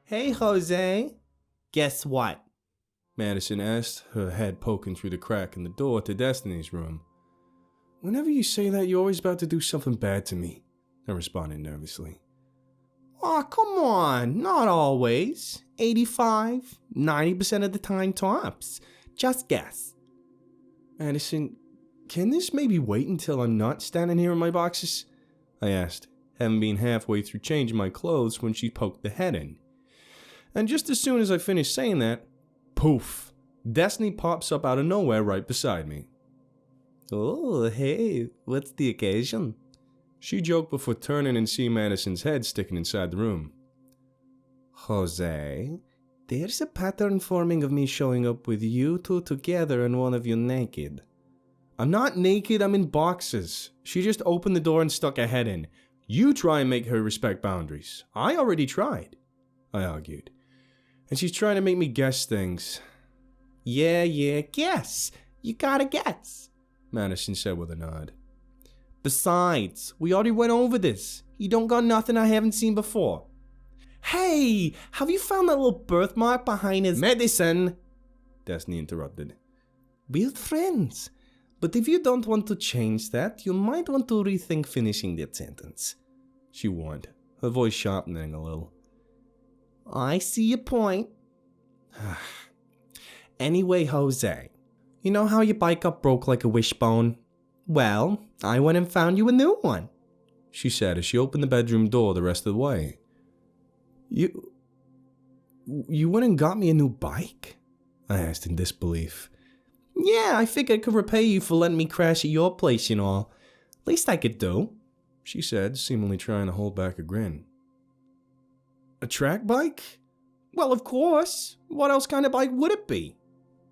Hey, Jose. Guess what? Madison asked, her head poking through the crack in the door to Destiny's room. Whenever you say that, you're always about to do something bad to me, I responded nervously. Aw, come on. Not always. 85, 90% of the time tops. Just guess. Madison, can this maybe wait until I'm not standing here in my boxes? I asked, having been halfway through changing my clothes when she poked the head in. And just as soon as I finished saying that, poof, Destiny pops up out of nowhere right beside me. Oh, hey, what's the occasion? She joked before turning and seeing Madison's head sticking inside the room. Jose, there's a pattern forming of me showing up with you two together and one of you naked. I'm not naked, I'm in boxes. She just opened the door and stuck her head in. You try and make her respect boundaries. I already tried, I argued. And she's trying to make me guess things. Yeah, guess. You gotta guess, Madison said with a nod. Besides, we already went over this. You don't got nothing I haven't seen before. Hey, have you found that little birthmark behind his Madison? Destiny interrupted. We're friends. But if you don't want to change that, you might want to rethink finishing that sentence, she warned, her voice sharpening a little. I see your point. Anyway, Jose, you know how your bike got broke like a wishbone? Well, I went and found you a new one, she said as she opened the bedroom door the rest of the way. You went and got me a new bike? I asked in disbelief. Yeah, I figured I could repay you for letting me crash at your place and all. Least I could do, she said, seemingly trying to hold back a grin. A track bike? Well, of course. What else kind of bike would it be?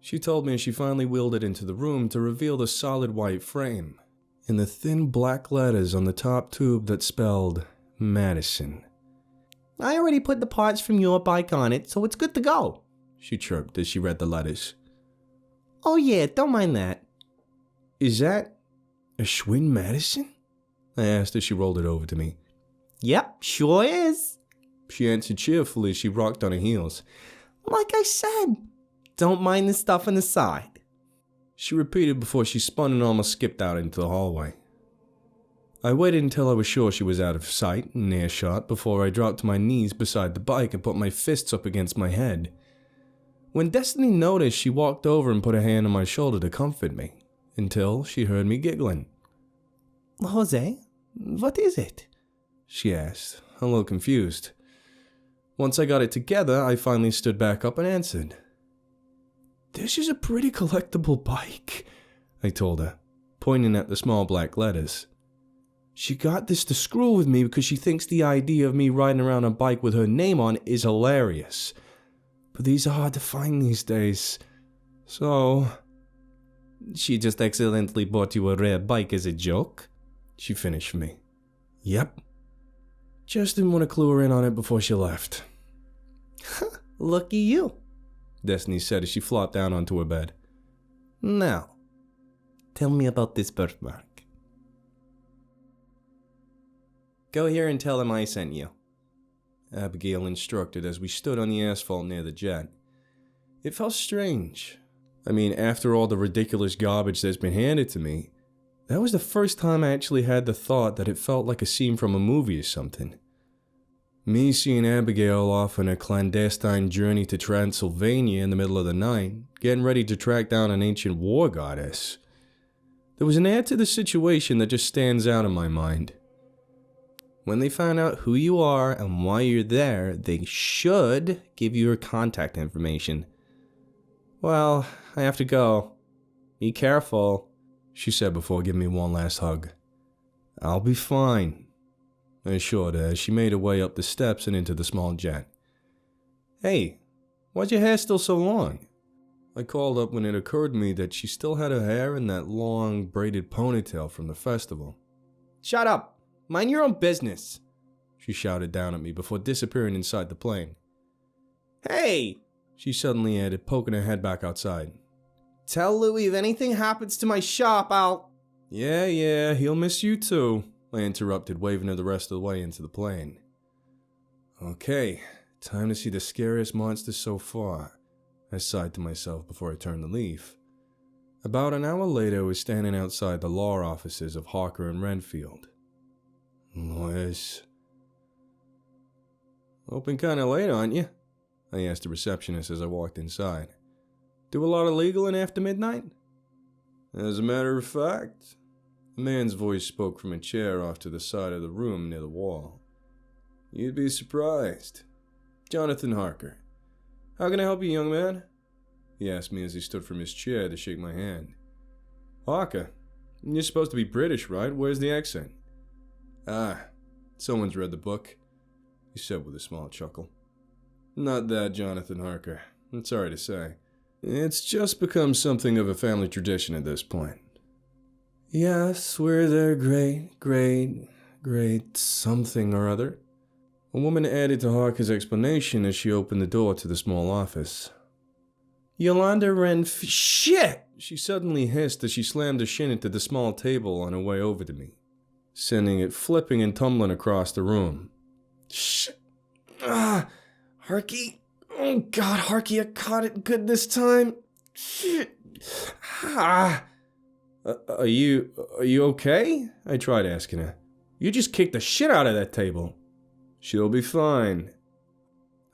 She told me as she finally wheeled it into the room to reveal the solid white frame and the thin black letters on the top tube that spelled Madison. I already put the parts from your bike on it, so it's good to go, she chirped as she read the letters. Oh yeah, don't mind that. Is that a Schwinn Madison? I asked as she rolled it over to me. Yep, sure is, she answered cheerfully as she rocked on her heels. Like I said, don't mind the stuff on the side, she repeated before she spun and almost skipped out into the hallway. I waited until I was sure she was out of sight and earshot before I dropped to my knees beside the bike and put my fists up against my head. When Destiny noticed, she walked over and put a hand on my shoulder to comfort me, until she heard me giggling. Jose, what is it? She asked, a little confused. Once I got it together, I finally stood back up and answered. This is a pretty collectible bike, I told her, pointing at the small black letters. She got this to screw with me because she thinks the idea of me riding around a bike with her name on is hilarious. But these are hard to find these days. So, she just accidentally bought you a rare bike as a joke? She finished for me. Yep. Just didn't want to clue her in on it before she left. Lucky you, Destiny said as she flopped down onto her bed. Now, tell me about this birthmark. Go here and tell him I sent you, Abigail instructed as we stood on the asphalt near the jet. It felt strange. I mean, after all the ridiculous garbage that's been handed to me, that was the first time I actually had the thought that it felt like a scene from a movie or something. Me seeing Abigail off on a clandestine journey to Transylvania in the middle of the night, getting ready to track down an ancient war goddess. There was an air to the situation that just stands out in my mind. When they find out who you are and why you're there, they should give you your contact information. Well, I have to go. Be careful, she said before giving me one last hug. I'll be fine, I assured her as she made her way up the steps and into the small jet. Hey, why's your hair still so long? I called up when it occurred to me that she still had her hair in that long, braided ponytail from the festival. Shut up! Mind your own business, she shouted down at me before disappearing inside the plane. Hey, she suddenly added, poking her head back outside. Tell Louie if anything happens to my shop, I'll... Yeah, he'll miss you too, I interrupted, waving her the rest of the way into the plane. Okay, Time to see the scariest monster so far, I sighed to myself before I turned the leaf. About an hour later, I was standing outside the law offices of Harker and Renfield. Lawyers. Open kinda late, aren't you? I asked the receptionist as I walked inside. Do a lot of legal after midnight? As a matter of fact, a man's voice spoke from a chair off to the side of the room near the wall. You'd be surprised. Jonathan Harker. How can I help you, young man? He asked me as he stood from his chair to shake my hand. Harker, you're supposed to be British, right? Where's the accent? Ah, someone's read the book, he said with a small chuckle. Not that, Jonathan Harker. I'm sorry to say. It's just become something of a family tradition at this point. Yes, we're their great something or other. A woman added to Harker's explanation as she opened the door to the small office. Yolanda Shit! She suddenly hissed as she slammed her shin into the small table on her way over to me, sending it flipping and tumbling across the room. Shit! Harky! Oh God, Harky, I caught it good this time. Shit! Are you okay? I tried asking her. You just kicked the shit out of that table. She'll be fine,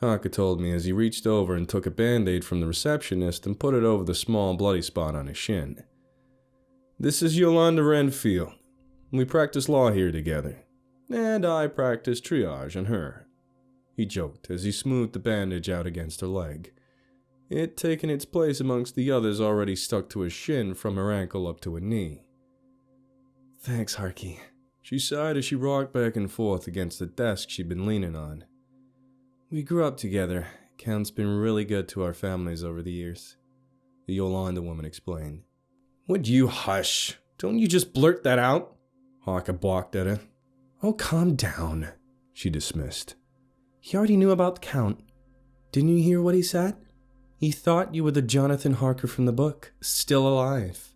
Harker told me as he reached over and took a band-aid from the receptionist and put it over the small bloody spot on his shin. This is Yolanda Renfield. We practice law here together, and I practice triage on her, he joked as he smoothed the bandage out against her leg, it taking its place amongst the others already stuck to her shin from her ankle up to her knee. Thanks, Harky. She sighed as she rocked back and forth against the desk she'd been leaning on. We grew up together. Count's been really good to our families over the years, the Yolanda woman explained. Would you hush? Don't you just blurt that out? Harker barked at her. Oh, calm down, she dismissed. He already knew about the Count. Didn't you hear what he said? He thought you were the Jonathan Harker from the book, still alive.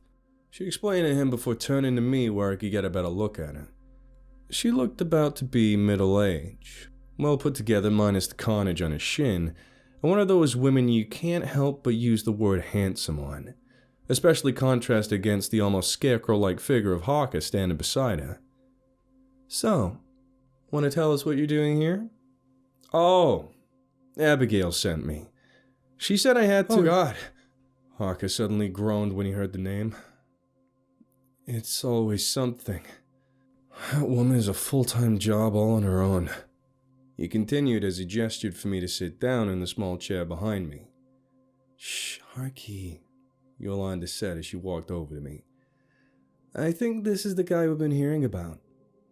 She explained to him before turning to me where I could get a better look at her. She looked about to be middle-aged, well put together minus the carnage on her shin, and one of those women you can't help but use the word handsome on, especially contrasted against the almost scarecrow-like figure of Harker standing beside her. So, want to tell us what you're doing here? Oh, Abigail sent me. She said I had to... Oh, God. Harker suddenly groaned when he heard the name. It's always something. That woman is a full-time job all on her own. He continued as he gestured for me to sit down in the small chair behind me. Shh, Harky, Yolanda said as she walked over to me. I think this is the guy we've been hearing about.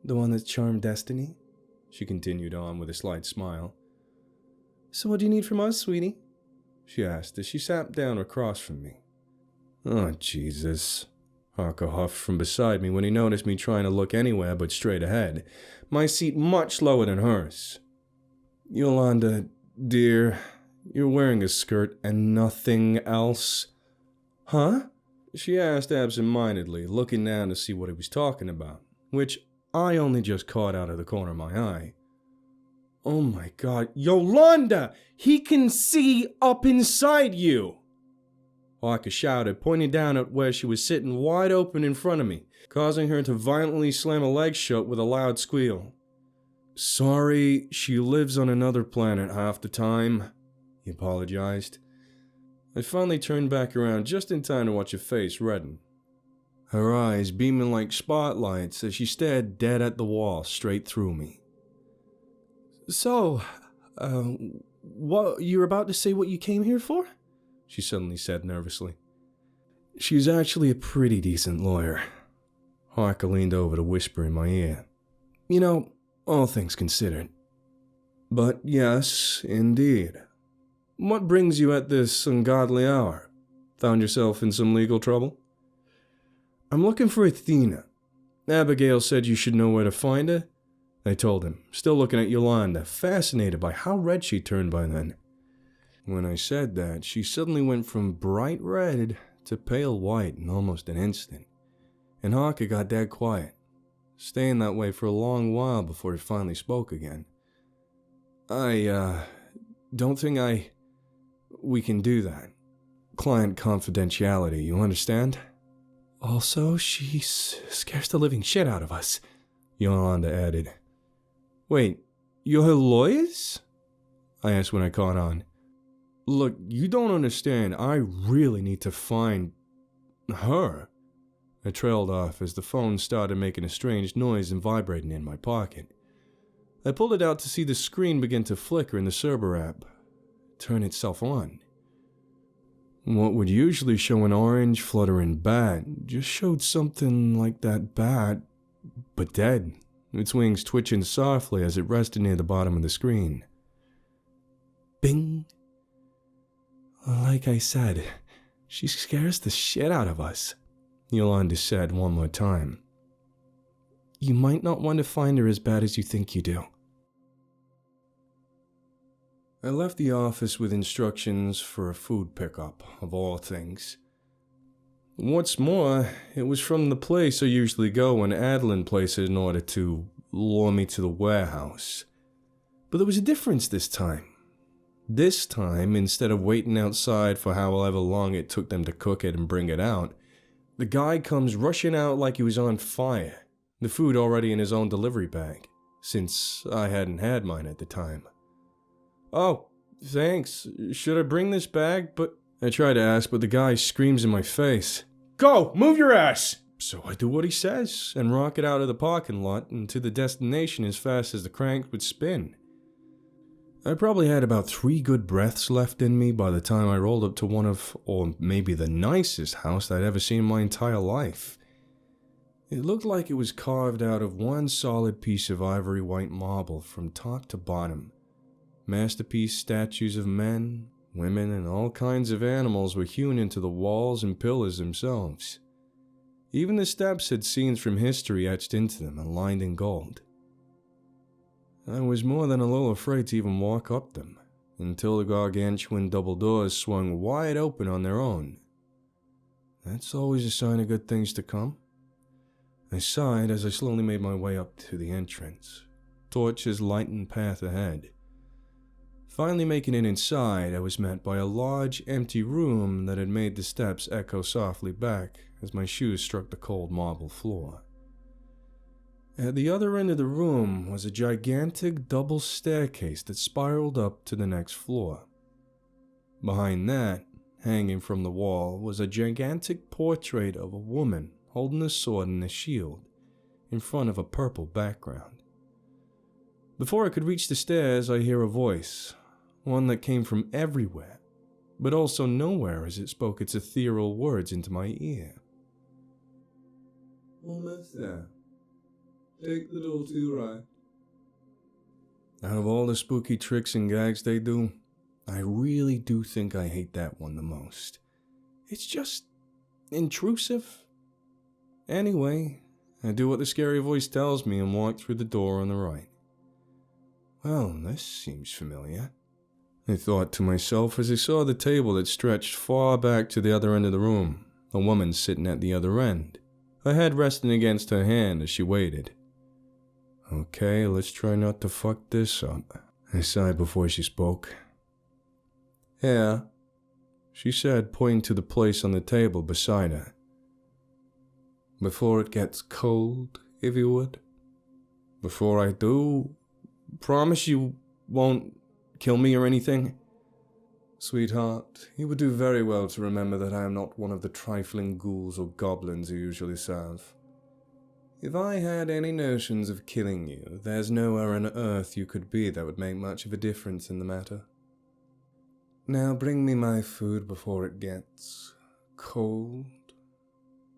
The one that charmed Destiny? She continued on with a slight smile. So what do you need from us, sweetie? She asked as she sat down across from me. Oh, Jesus. Harker huffed from beside me when he noticed me trying to look anywhere but straight ahead, my seat much lower than hers. Yolanda, dear, you're wearing a skirt and nothing else. Huh? She asked absent-mindedly, looking down to see what he was talking about, which I only just caught out of the corner of my eye. Oh my God, Yolanda! He can see up inside you! Harker shouted, pointing down at where she was sitting wide open in front of me, causing her to violently slam a leg shut with a loud squeal. Sorry, she lives on another planet half the time, he apologized. I finally turned back around just in time to watch her face redden, her eyes beaming like spotlights as she stared dead at the wall straight through me. So, what, you're about to say what you came here for? She suddenly said nervously. She's actually a pretty decent lawyer. Harker leaned over to whisper in my ear. You know, all things considered. But yes, indeed. What brings you at this ungodly hour? Found yourself in some legal trouble? I'm looking for Athena. Abigail said you should know where to find her. I told him, still looking at Yolanda, fascinated by how red she turned by then. When I said that, she suddenly went from bright red to pale white in almost an instant, and Harker got dead quiet, staying that way for a long while before he finally spoke again. don't think we can do that. Client confidentiality, you understand? Also, she scares the living shit out of us, Yolanda added. Wait, you're her lawyers? I asked when I caught on. Look, you don't understand. I really need to find her. I trailed off as the phone started making a strange noise and vibrating in my pocket. I pulled it out to see the screen begin to flicker in the CERBER app, turn itself on. What would usually show an orange fluttering bat just showed something like that bat, but dead, its wings twitching softly as it rested near the bottom of the screen. Bing. Like I said, she scares the shit out of us, Yolanda said one more time. You might not want to find her as bad as you think you do. I left the office with instructions for a food pickup, of all things. What's more, it was from the place I usually go when Adeline places in order to lure me to the warehouse. But there was a difference this time. This time, instead of waiting outside for however long it took them to cook it and bring it out, the guy comes rushing out like he was on fire, the food already in his own delivery bag, since I hadn't had mine at the time. Oh, thanks. Should I bring this bag? But I try to ask, but the guy screams in my face. Go! Move your ass! So I do what he says, and rocket out of the parking lot and to the destination as fast as the crank would spin. I probably had about 3 good breaths left in me by the time I rolled up to one of, or maybe the nicest house I'd ever seen in my entire life. It looked like it was carved out of one solid piece of ivory white marble from top to bottom. Masterpiece statues of men, women, and all kinds of animals were hewn into the walls and pillars themselves. Even the steps had scenes from history etched into them and lined in gold. I was more than a little afraid to even walk up them, until the gargantuan double doors swung wide open on their own. That's always a sign of good things to come. I sighed as I slowly made my way up to the entrance, torches lighting the path ahead. Finally making it inside, I was met by a large, empty room that had made the steps echo softly back as my shoes struck the cold marble floor. At the other end of the room was a gigantic double staircase that spiraled up to the next floor. Behind that, hanging from the wall, was a gigantic portrait of a woman holding a sword and a shield in front of a purple background. Before I could reach the stairs, I hear a voice, one that came from everywhere, but also nowhere as it spoke its ethereal words into my ear. Almost there. Take the door to your right. Out of all the spooky tricks and gags they do, I really do think I hate that one the most. It's just intrusive. Anyway, I do what the scary voice tells me and walk through the door on the right. Well, this seems familiar, I thought to myself as I saw the table that stretched far back to the other end of the room, a woman sitting at the other end, her head resting against her hand as she waited. Okay, let's try not to fuck this up, I sighed before she spoke. Here, she said, pointing to the place on the table beside her. Before it gets cold, if you would. Before I do, promise you won't kill me or anything? Sweetheart, you would do very well to remember that I am not one of the trifling ghouls or goblins you usually serve. If I had any notions of killing you, there's nowhere on earth you could be that would make much of a difference in the matter. Now bring me my food before it gets cold,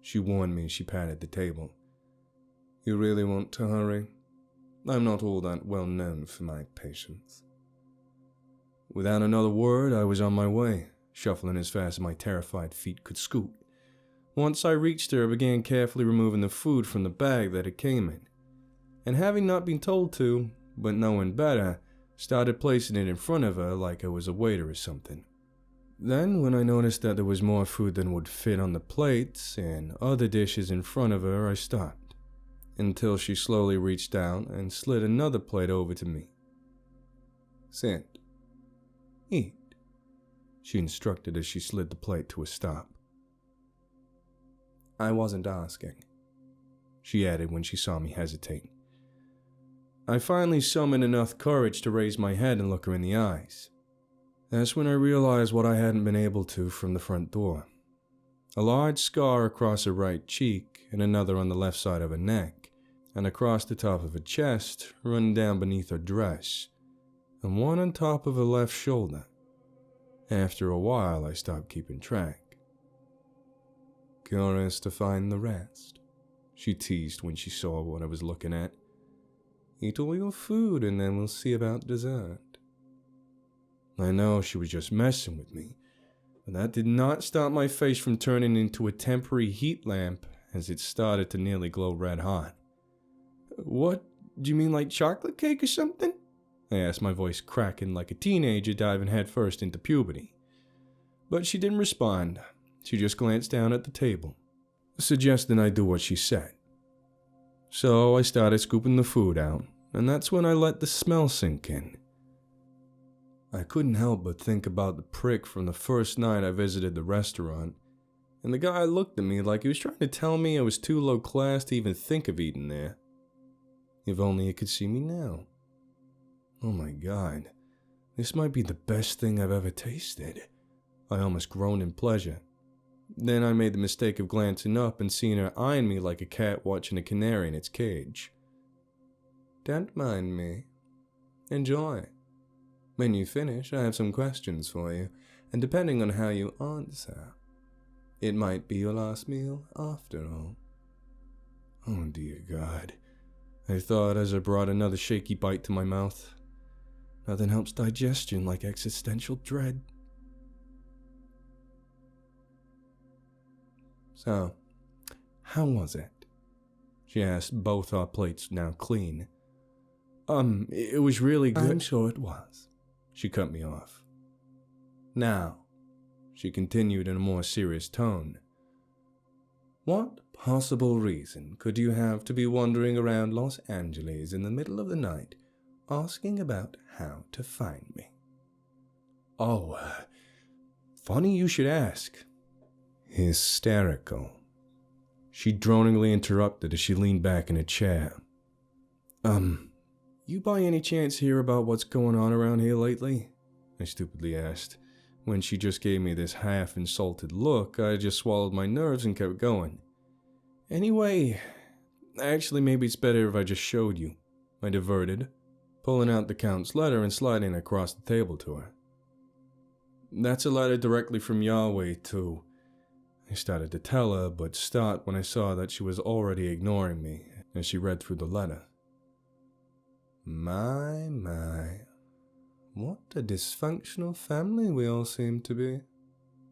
she warned me as she patted the table. You really want to hurry? I'm not all that well known for my patience. Without another word, I was on my way, shuffling as fast as my terrified feet could scoot. Once I reached her, I began carefully removing the food from the bag that it came in, and having not been told to, but knowing better, started placing it in front of her like I was a waiter or something. Then, when I noticed that there was more food than would fit on the plates and other dishes in front of her, I stopped, until she slowly reached down and slid another plate over to me. Sit. Eat," she instructed as she slid the plate to a stop. "I wasn't asking," she added when she saw me hesitate. I finally summoned enough courage to raise my head and look her in the eyes. That's when I realized what I hadn't been able to from the front door. A large scar across her right cheek and another on the left side of her neck, and across the top of her chest, running down beneath her dress, and one on top of her left shoulder. After a while, I stopped keeping track. "Curious to find the rest," she teased when she saw what I was looking at. "Eat all your food and then we'll see about dessert." I know she was just messing with me, but that did not stop my face from turning into a temporary heat lamp as it started to nearly glow red hot. "What, do you mean like chocolate cake or something?" I asked, my voice cracking like a teenager diving headfirst into puberty. But she didn't respond. She just glanced down at the table, suggesting I do what she said. So I started scooping the food out, and that's when I let the smell sink in. I couldn't help but think about the prick from the first night I visited the restaurant, and the guy looked at me like he was trying to tell me I was too low class to even think of eating there. If only he could see me now. Oh my God, this might be the best thing I've ever tasted. I almost groaned in pleasure. Then I made the mistake of glancing up and seeing her eyeing me like a cat watching a canary in its cage. "Don't mind me. Enjoy. When you finish, I have some questions for you, and depending on how you answer, it might be your last meal after all." Oh dear God, I thought as I brought another shaky bite to my mouth. Nothing helps digestion like existential dread. "So, how was it?" she asked, both our plates now clean. It was really good." "I'm sure it was," she cut me off. "Now," she continued in a more serious tone, "what possible reason could you have to be wandering around Los Angeles in the middle of the night, asking about how to find me?" "Oh, funny you should ask." "Hysterical," she droningly interrupted as she leaned back in a chair. You by any chance hear about what's going on around here lately?" I stupidly asked. When she just gave me this half-insulted look, I just swallowed my nerves and kept going. "Anyway, actually maybe it's better if I just showed you," I diverted, pulling out the Count's letter and sliding it across the table to her. "That's a letter directly from Yahweh, too." I started to tell her, but stopped when I saw that she was already ignoring me as she read through the letter. My, what a dysfunctional family we all seem to be.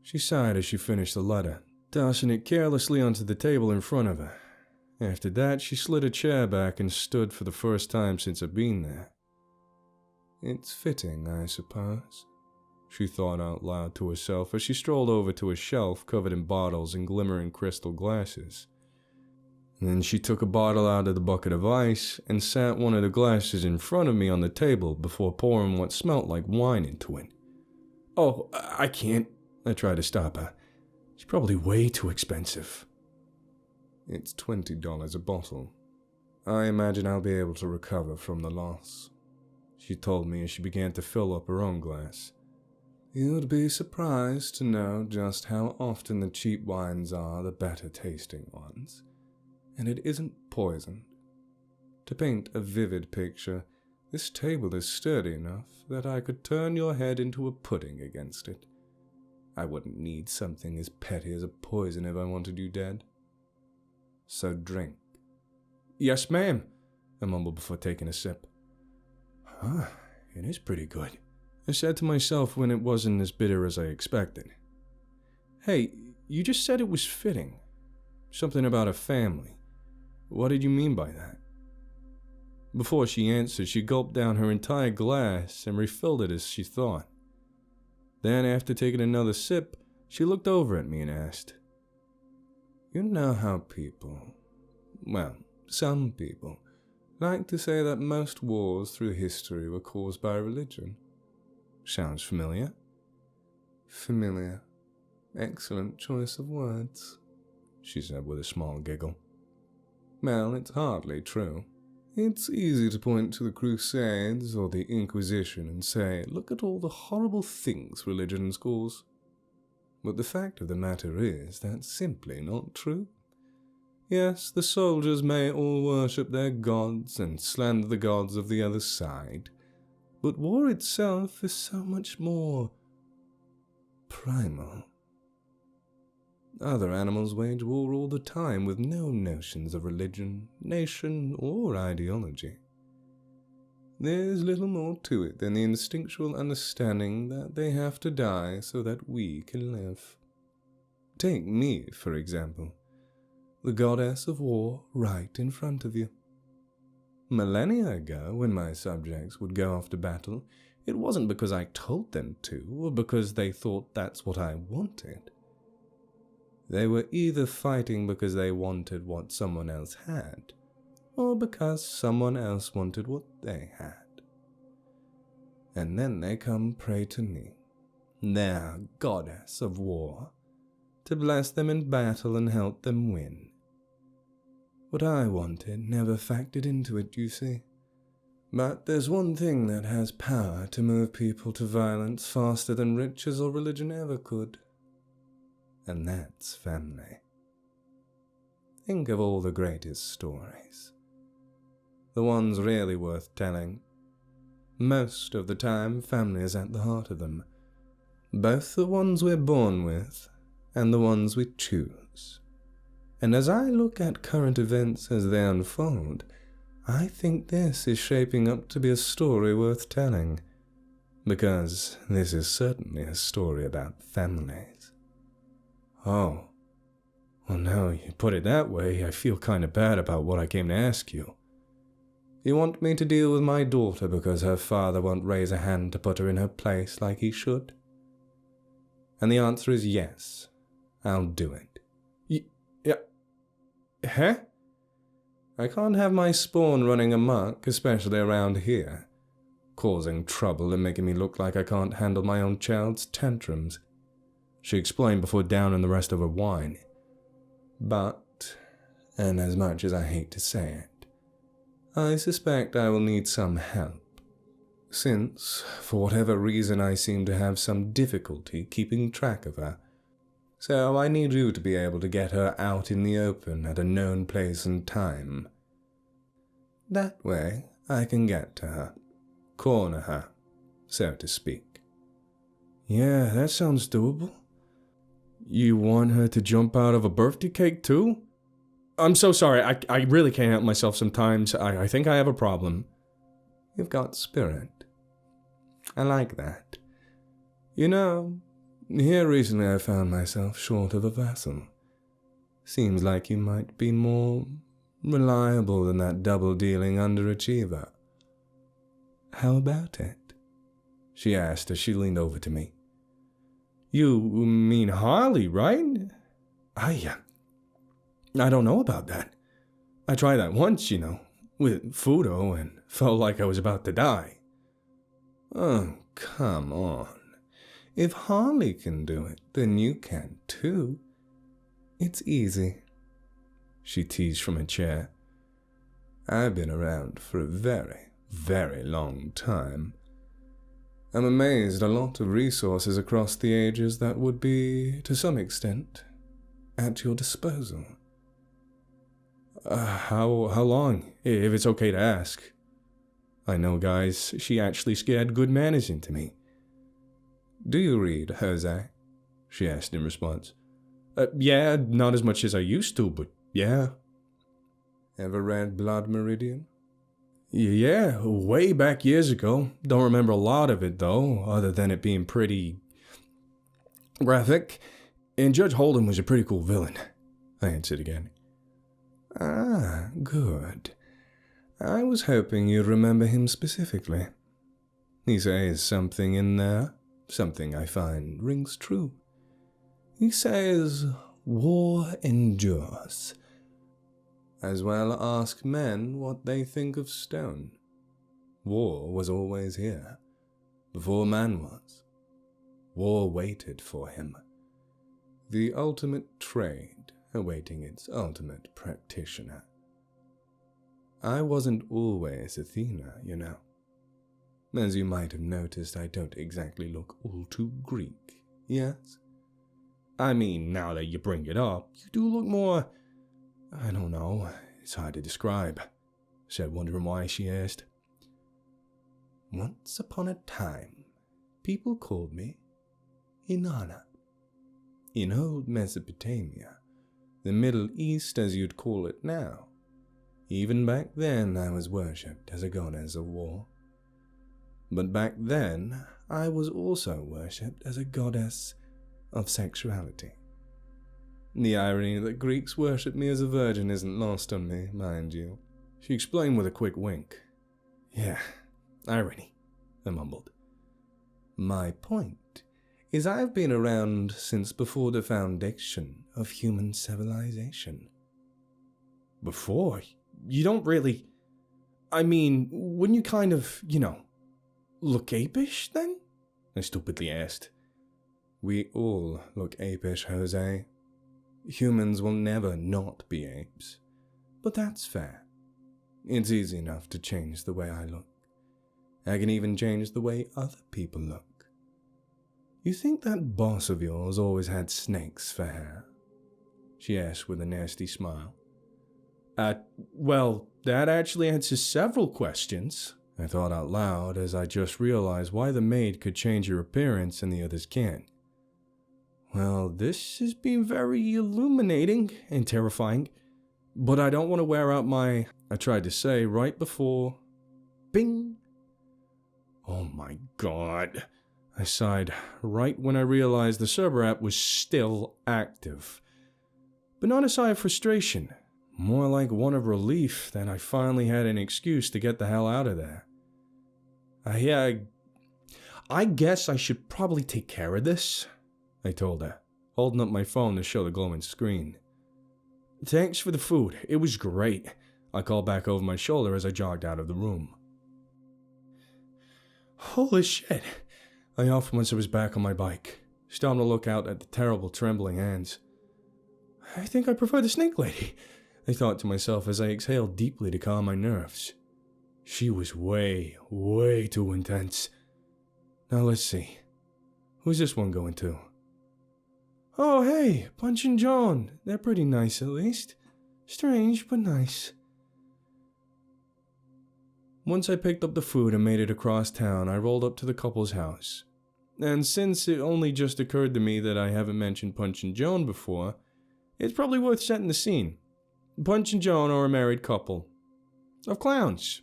She sighed as she finished the letter, tossing it carelessly onto the table in front of her. After that, she slid a chair back and stood for the first time since I've been there. "It's fitting, I suppose," she thought out loud to herself as she strolled over to a shelf covered in bottles and glimmering crystal glasses. Then she took a bottle out of the bucket of ice and sat one of the glasses in front of me on the table before pouring what smelt like wine into it. "Oh, I can't," I tried to stop her. "It's probably way too expensive." "It's $20 a bottle. I imagine I'll be able to recover from the loss," she told me as she began to fill up her own glass. "You'd be surprised to know just how often the cheap wines are the better tasting ones. And it isn't poisoned. To paint a vivid picture, this table is sturdy enough that I could turn your head into a pudding against it. I wouldn't need something as petty as a poison if I wanted you dead. So drink." "Yes, ma'am," I mumbled before taking a sip. It is pretty good," I said to myself when it wasn't as bitter as I expected. "Hey, you just said it was fitting. Something about a family. What did you mean by that?" Before she answered, she gulped down her entire glass and refilled it as she thought. Then, after taking another sip, she looked over at me and asked, "You know how people, well, some people, like to say that most wars through history were caused by religion. Sounds familiar. Familiar. Excellent choice of words, she said with a small giggle. Well, it's hardly true. It's easy to point to the Crusades or the Inquisition and say, look at all the horrible things religion scores. But the fact of the matter is that's simply not true. Yes, the soldiers may all worship their gods and slander the gods of the other side, but war itself is so much more primal. Other animals wage war all the time with no notions of religion, nation, or ideology. There's little more to it than the instinctual understanding that they have to die so that we can live. Take me, for example, the goddess of war right in front of you. Millennia ago, when my subjects would go off to battle, it wasn't because I told them to, or because they thought that's what I wanted. They were either fighting because they wanted what someone else had, or because someone else wanted what they had. And then they come pray to me, their goddess of war, to bless them in battle and help them win. What I wanted never factored into it, you see. But there's one thing that has power to move people to violence faster than riches or religion ever could. And that's family. Think of all the greatest stories. The ones really worth telling. Most of the time, family is at the heart of them. Both the ones we're born with and the ones we choose. And as I look at current events as they unfold, I think this is shaping up to be a story worth telling. Because this is certainly a story about families. Oh, well now you put it that way, I feel kind of bad about what I came to ask you. You want me to deal with my daughter because her father won't raise a hand to put her in her place like he should? And the answer is yes, I'll do it. Yeah. Huh? I can't have my spawn running amok, especially around here, causing trouble and making me look like I can't handle my own child's tantrums, she explained before downing the rest of her wine. But, and as much as I hate to say it, I suspect I will need some help, since, for whatever reason, I seem to have some difficulty keeping track of her. So I need you to be able to get her out in the open at a known place and time. That way, I can get to her, corner her, so to speak. Yeah, that sounds doable. You want her to jump out of a birthday cake too? I'm so sorry, I really can't help myself sometimes. I think I have a problem. You've got spirit. I like that. You know, here recently I found myself short of a vessel. Seems like you might be more reliable than that double-dealing underachiever. How about it? She asked as she leaned over to me. You mean Harley, right? I don't know about that. I tried that once, with Fudo and felt like I was about to die. Oh, come on. If Harley can do it, then you can too. It's easy. She teased from a chair. I've been around for a very, very long time. I'm amazed a lot of resources across the ages that would be, to some extent, at your disposal. How long, if it's okay to ask? I know, guys, she actually scared good manners into me. Do you read, Jose? She asked in response. Yeah, not as much as I used to, but yeah. Ever read Blood Meridian? Yeah, way back years ago. Don't remember a lot of it, though, other than it being pretty graphic. And Judge Holden was a pretty cool villain, I answered again. Ah, good. I was hoping you'd remember him specifically. He says something in there, something I find rings true. He says, war endures. As well ask men what they think of stone. War was always here, Before man was, war waited for him. The ultimate trade awaiting its ultimate practitioner. I wasn't always Athena, you know. As you might have noticed, I don't exactly look all too Greek, yes? I mean, now that you bring it up, you do look more... I don't know, it's hard to describe, said, wondering why she asked. Once upon a time, people called me Inanna. In old Mesopotamia, the Middle East as you'd call it now, even back then I was worshipped as a goddess of war. But back then, I was also worshipped as a goddess of sexuality. The irony that Greeks worship me as a virgin isn't lost on me, mind you, she explained with a quick wink. Yeah, irony, I mumbled. My point is I've been around since before the foundation of human civilization. Before? You don't really... I mean, wouldn't you kind of, look apish then? I stupidly asked. We all look apish, Jose. Humans will never not be apes. But that's fair. It's easy enough to change the way I look. I can even change the way other people look. You think that boss of yours always had snakes for hair? She asked with a nasty smile. Well, that actually answers several questions, I thought out loud as I just realized why the maid could change her appearance and the others can't. Well, this has been very illuminating and terrifying, but I don't want to wear out my... I tried to say right before... Bing! Oh my god. I sighed right when I realized the CERBER app was still active. But not a sigh of frustration, more like one of relief that I finally had an excuse to get the hell out of there. I guess I should probably take care of this, I told her, holding up my phone to show the glowing screen. Thanks for the food, it was great, I called back over my shoulder as I jogged out of the room. Holy shit, I offered once I was back on my bike, stopping to look out at the terrible trembling hands. I think I prefer the snake lady, I thought to myself as I exhaled deeply to calm my nerves. She was way, way too intense. Now let's see. Who's this one going to? Oh hey, Punch and John. They're pretty nice at least. Strange, but nice. Once I picked up the food and made it across town, I rolled up to the couple's house. And since it only just occurred to me that I haven't mentioned Punch and Joan before, it's probably worth setting the scene. Punch and Joan are a married couple. Of clowns.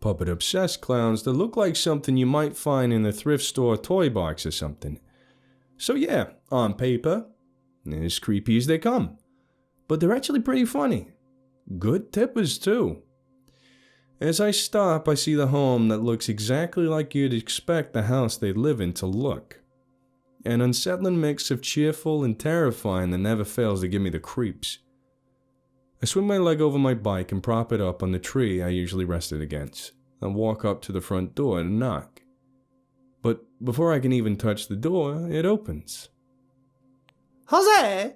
Puppet-obsessed clowns that look like something you might find in a thrift store toy box or something. So yeah, on paper, as creepy as they come. But they're actually pretty funny. Good tippers too. As I stop, I see the home that looks exactly like you'd expect the house they live in to look. An unsettling mix of cheerful and terrifying that never fails to give me the creeps. I swing my leg over my bike and prop it up on the tree I usually rested against, and walk up to the front door and knock. But before I can even touch the door, it opens. Jose!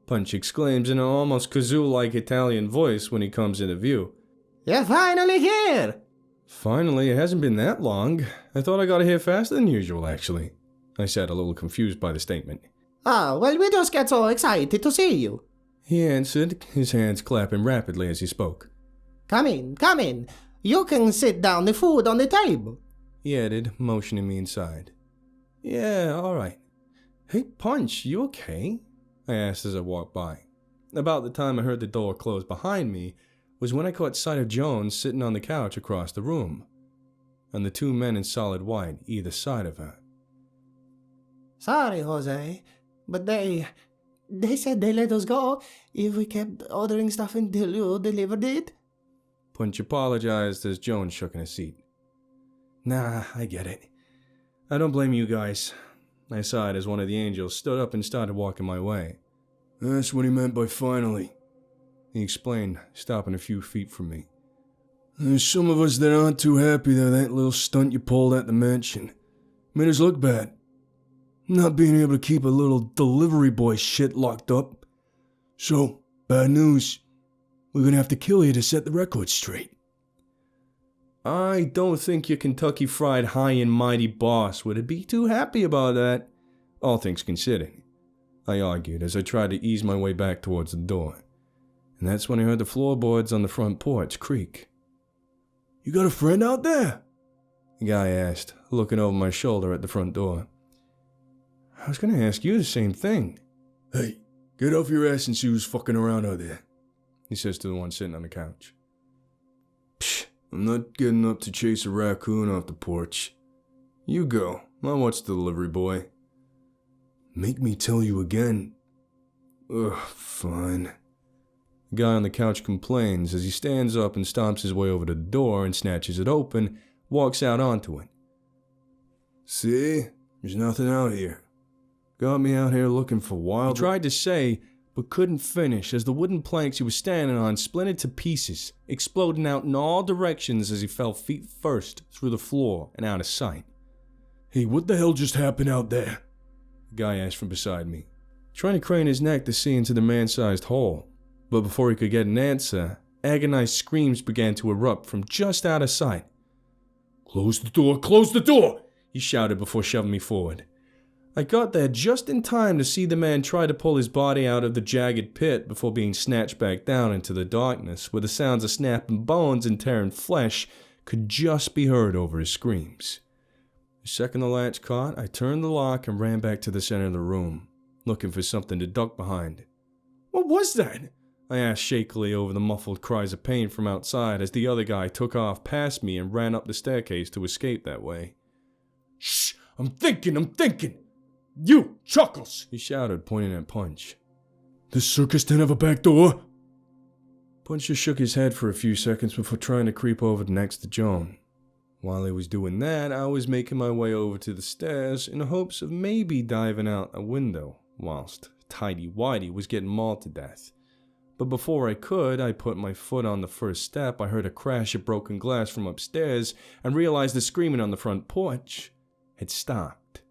Punch exclaims in an almost kazoo-like Italian voice when he comes into view. You're finally here! Finally, it hasn't been that long. I thought I got here faster than usual, actually, I said, a little confused by the statement. Ah, well, we just get so excited to see you, he answered, his hands clapping rapidly as he spoke. Come in. You can sit down the food on the table, he added, motioning me inside. Yeah, all right. Hey, Punch, you okay? I asked as I walked by. About the time I heard the door close behind me was when I caught sight of Jones sitting on the couch across the room, and the two men in solid white either side of her. Sorry, Jose, but they said they let us go if we kept ordering stuff until you delivered it. Punch apologized as Jones shook in his seat. Nah, I get it. I don't blame you guys. I sighed as one of the angels stood up and started walking my way. That's what he meant by finally, he explained, stopping a few feet from me. There's some of us that aren't too happy that little stunt you pulled at the mansion made us look bad. Not being able to keep a little delivery boy shit locked up. So, bad news. We're gonna have to kill you to set the record straight. I don't think your Kentucky Fried High and Mighty boss would be too happy about that, all things considered, I argued as I tried to ease my way back towards the door. And that's when I heard the floorboards on the front porch creak. You got a friend out there? The guy asked, looking over my shoulder at the front door. I was gonna ask you the same thing. Hey, get off your ass and see who's fucking around out there, he says to the one sitting on the couch. Psh, I'm not getting up to chase a raccoon off the porch. You go, I'll watch the delivery boy. Make me tell you again. Ugh, fine. The guy on the couch complains as he stands up and stomps his way over to the door and snatches it open, walks out onto it. See? There's nothing out here. Got me out here looking for wild... He tried to say, but couldn't finish as the wooden planks he was standing on splintered to pieces, exploding out in all directions as he fell feet first through the floor and out of sight. Hey, what the hell just happened out there? The guy asked from beside me, trying to crane his neck to see into the man-sized hole. But before he could get an answer, agonized screams began to erupt from just out of sight. Close the door! Close the door! He shouted before shoving me forward. I got there just in time to see the man try to pull his body out of the jagged pit before being snatched back down into the darkness, where the sounds of snapping bones and tearing flesh could just be heard over his screams. The second the latch caught, I turned the lock and ran back to the center of the room, looking for something to duck behind. What was that? I asked shakily over the muffled cries of pain from outside as the other guy took off past me and ran up the staircase to escape that way. Shh! I'm thinking! You, Chuckles! He shouted, pointing at Punch. This circus tent have a back door? Punch just shook his head for a few seconds before trying to creep over next to Joan. While he was doing that, I was making my way over to the stairs in the hopes of maybe diving out a window, whilst Tidy Whitey was getting mauled to death. But before I could, I put my foot on the first step. I heard a crash of broken glass from upstairs and realized the screaming on the front porch had stopped.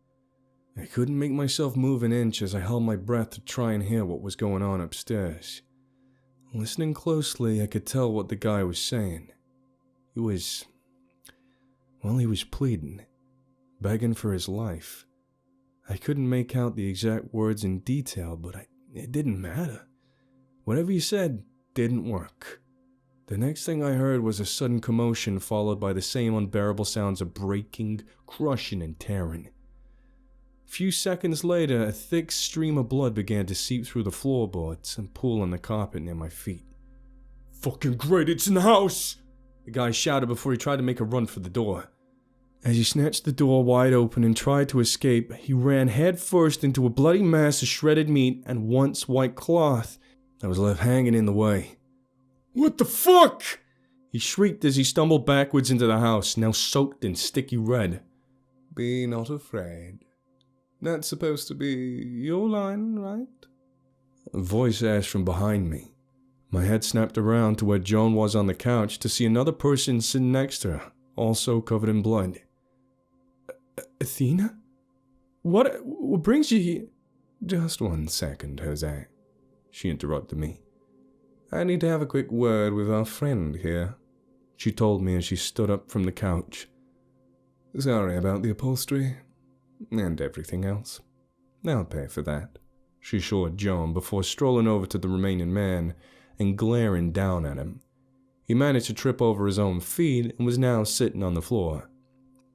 I couldn't make myself move an inch as I held my breath to try and hear what was going on upstairs. Listening closely, I could tell what the guy was saying. He was pleading, begging for his life. I couldn't make out the exact words in detail, but it didn't matter. Whatever he said didn't work. The next thing I heard was a sudden commotion followed by the same unbearable sounds of breaking, crushing, and tearing. A few seconds later, a thick stream of blood began to seep through the floorboards and pool on the carpet near my feet. Fucking great, it's in the house! The guy shouted before he tried to make a run for the door. As he snatched the door wide open and tried to escape, he ran headfirst into a bloody mass of shredded meat and once white cloth that was left hanging in the way. What the fuck? He shrieked as he stumbled backwards into the house, now soaked in sticky red. Be not afraid. That's supposed to be your line, right? A voice asked from behind me. My head snapped around to where Joan was on the couch to see another person sitting next to her, also covered in blood. Athena? What brings you here? Just 1 second, Jose. She interrupted me. I need to have a quick word with our friend here, she told me as she stood up from the couch. Sorry about the upholstery, and everything else. I'll pay for that, she assured Joan before strolling over to the remaining man and glaring down at him. He managed to trip over his own feet and was now sitting on the floor.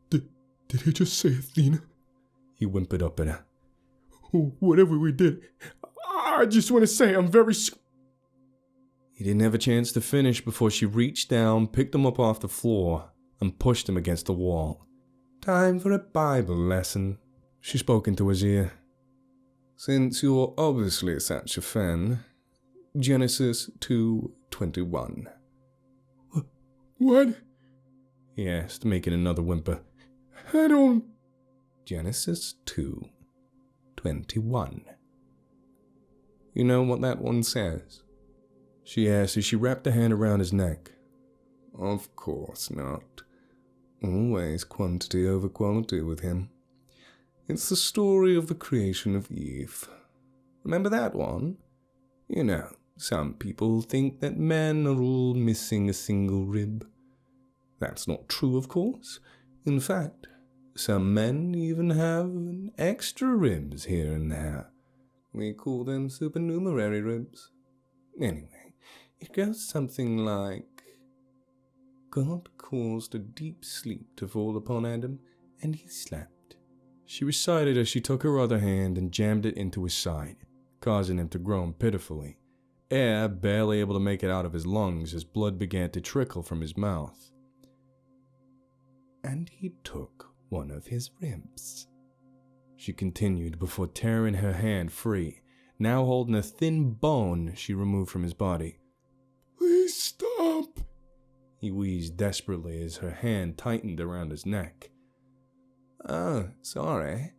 Did he just say Athena? He whimpered up at her. Whatever we did, I just want to say I'm very... He didn't have a chance to finish before she reached down, picked him up off the floor, and pushed him against the wall. Time for a Bible lesson, she spoke into his ear. Since you're obviously such a fan, Genesis 2:21. What? He asked, making another whimper. I don't... Genesis 2:21. You know what that one says? She asked as she wrapped a hand around his neck. Of course not. Always quantity over quality with him. It's the story of the creation of Eve. Remember that one? You know, some people think that men are all missing a single rib. That's not true, of course. In fact, some men even have extra ribs here and there. We call them supernumerary ribs. Anyway, it goes something like, God caused a deep sleep to fall upon Adam, and he slept. She recited as she took her other hand and jammed it into his side, causing him to groan pitifully, air barely able to make it out of his lungs as blood began to trickle from his mouth. And he took one of his ribs, she continued before tearing her hand free, now holding a thin bone she removed from his body. Please stop, he wheezed desperately as her hand tightened around his neck. Oh, sorry.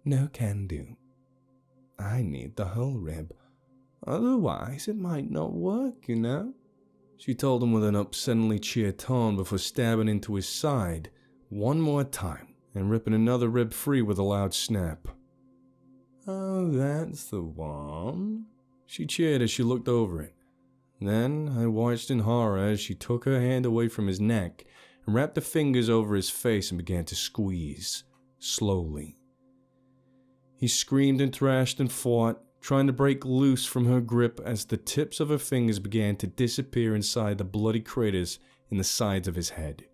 No can do. I need the whole rib. Otherwise, it might not work, you know? She told him with an upsettingly cheery tone before stabbing into his side one more time and ripping another rib free with a loud snap. Oh, that's the one. She cheered as she looked over it. Then I watched in horror as she took her hand away from his neck and wrapped the fingers over his face and began to squeeze, slowly. He screamed and thrashed and fought, trying to break loose from her grip as the tips of her fingers began to disappear inside the bloody craters in the sides of his head.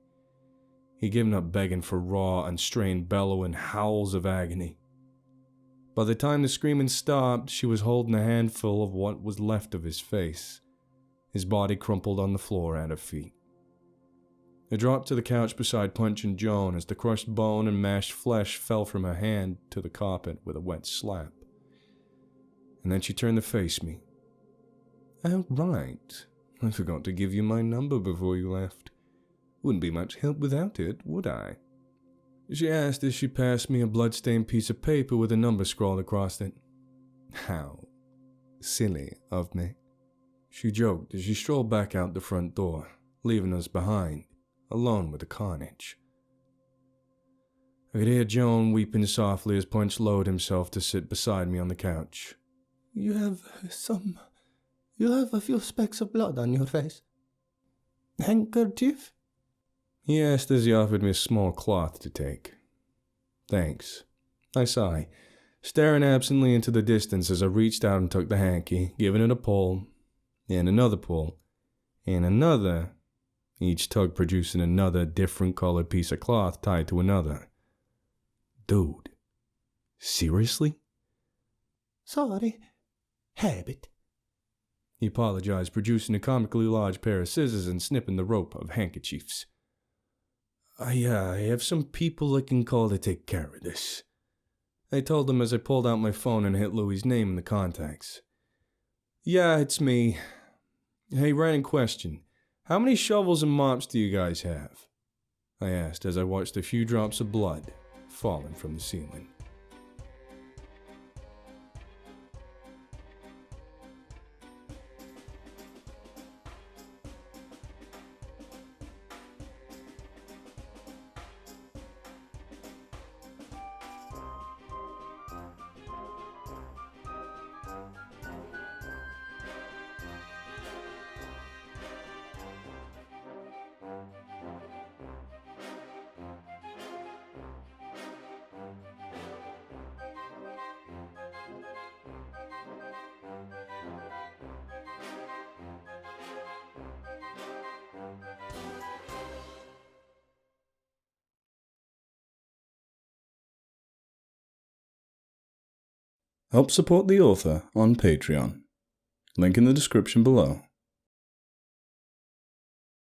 He'd given up begging for raw, unstrained bellow and howls of agony. By the time the screaming stopped, she was holding a handful of what was left of his face. His body crumpled on the floor at her feet. I dropped to the couch beside Punch and Joan as the crushed bone and mashed flesh fell from her hand to the carpet with a wet slap. And then she turned to face me. Oh, right. I forgot to give you my number before you left. Wouldn't be much help without it, would I? She asked as she passed me a blood-stained piece of paper with a number scrawled across it. How silly of me. She joked as she strolled back out the front door, leaving us behind, alone with the carnage. I could hear Joan weeping softly as Punch lowered himself to sit beside me on the couch. You have a few specks of blood on your face. Handkerchief? He asked as he offered me a small cloth to take. Thanks. I sighed, staring absently into the distance as I reached out and took the hanky, giving it a pull, and another pull, and another, each tug producing another different colored piece of cloth tied to another. Dude, seriously? Sorry, habit. He apologized, producing a comically large pair of scissors and snipping the rope of handkerchiefs. I have some people I can call to take care of this. I told him as I pulled out my phone and hit Louie's name in the contacts. Yeah, it's me. Hey, random question. How many shovels and mops do you guys have? I asked as I watched a few drops of blood falling from the ceiling. Help support the author on Patreon. Link in the description below.